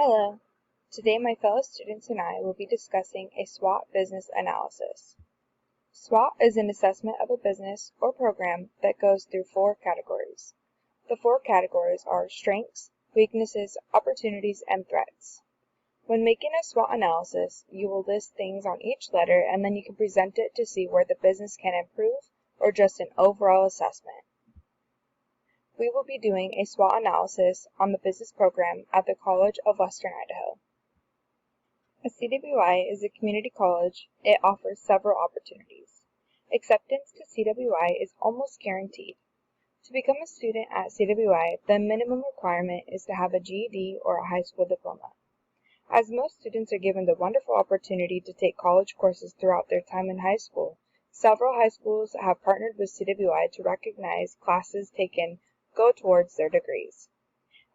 Hello. Today my fellow students and I will be discussing a SWOT business analysis. SWOT is an assessment of a business or program that goes through 4 categories. The 4 categories are strengths, weaknesses, opportunities, and threats. When making a SWOT analysis, you will list things on each letter and then you can present it to see where the business can improve or just an overall assessment. We will be doing a SWOT analysis on the business program at the College of Western Idaho. A CWI is a community college. It offers several opportunities. Acceptance to CWI is almost guaranteed. To become a student at CWI, the minimum requirement is to have a GED or a high school diploma. As most students are given the wonderful opportunity to take college courses throughout their time in high school, several high schools have partnered with CWI to recognize classes taken go towards their degrees.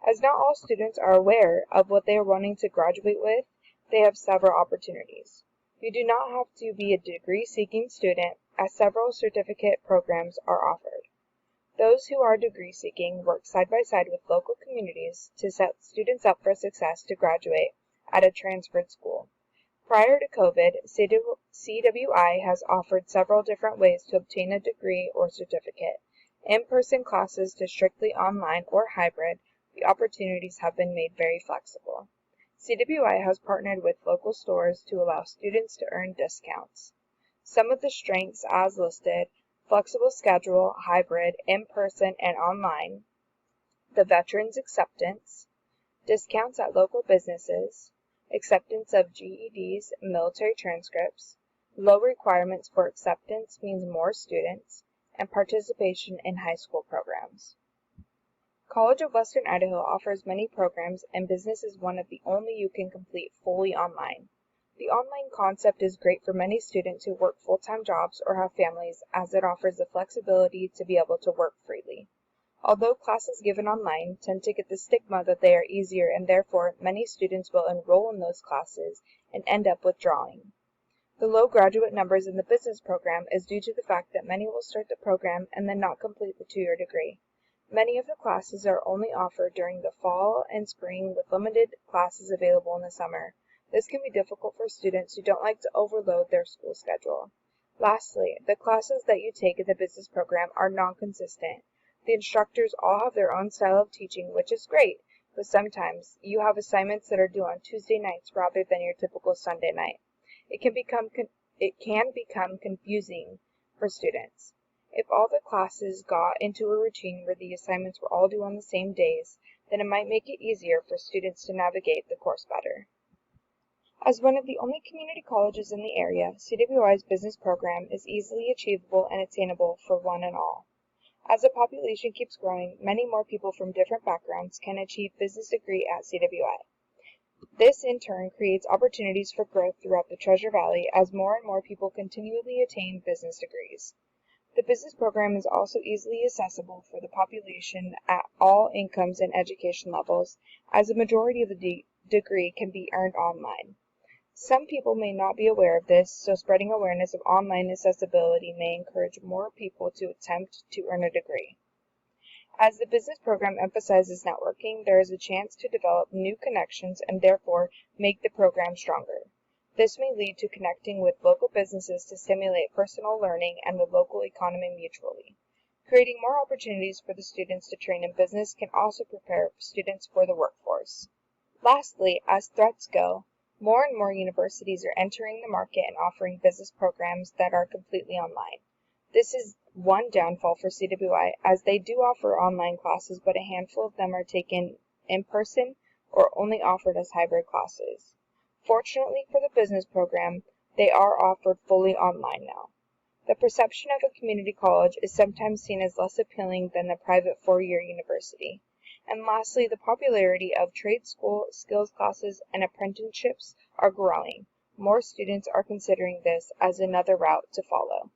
As not all students are aware of what they are wanting to graduate with, they have several opportunities. You do not have to be a degree-seeking student, as several certificate programs are offered. Those who are degree-seeking work side by side with local communities to set students up for success to graduate at a transferred school. Prior to COVID, CWI has offered several different ways to obtain a degree or certificate. In-person classes to strictly online or hybrid, the opportunities have been made very flexible. CWI has partnered with local stores to allow students to earn discounts. Some of the strengths as listed: flexible schedule, hybrid, in-person, and online, the veterans acceptance, discounts at local businesses, acceptance of GEDs, military transcripts, low requirements for acceptance means more students, and participation in high school programs. College of Western Idaho offers many programs, and business is one of the only you can complete fully online. The online concept is great for many students who work full-time jobs or have families, as it offers the flexibility to be able to work freely. Although classes given online tend to get the stigma that they are easier, and therefore many students will enroll in those classes and end up withdrawing. The low graduate numbers in the business program is due to the fact that many will start the program and then not complete the 2-year degree. Many of the classes are only offered during the fall and spring, with limited classes available in the summer. This can be difficult for students who don't like to overload their school schedule. Lastly, the classes that you take in the business program are non-consistent. The instructors all have their own style of teaching, which is great, but sometimes you have assignments that are due on Tuesday nights rather than your typical Sunday night. It can become confusing for students. If all the classes got into a routine where the assignments were all due on the same days, then it might make it easier for students to navigate the course better. As one of the only community colleges in the area, CWI's business program is easily achievable and attainable for one and all. As the population keeps growing, many more people from different backgrounds can achieve business degree at CWI. This in turn creates opportunities for growth throughout the Treasure Valley as more and more people continually attain business degrees. The business program is also easily accessible for the population at all incomes and education levels, as the majority of the degree can be earned online. Some people may not be aware of this, so spreading awareness of online accessibility may encourage more people to attempt to earn a degree. As the business program emphasizes networking, there is a chance to develop new connections and therefore make the program stronger. This may lead to connecting with local businesses to stimulate personal learning and the local economy mutually. Creating more opportunities for the students to train in business can also prepare students for the workforce. Lastly, as threats go, more and more universities are entering the market and offering business programs that are completely online. This is one downfall for CWI, as they do offer online classes, but a handful of them are taken in person or only offered as hybrid classes. Fortunately for the business program, they are offered fully online now. The perception of a community college is sometimes seen as less appealing than the private 4-year university. And lastly, the popularity of trade school, skills classes, and apprenticeships are growing. More students are considering this as another route to follow.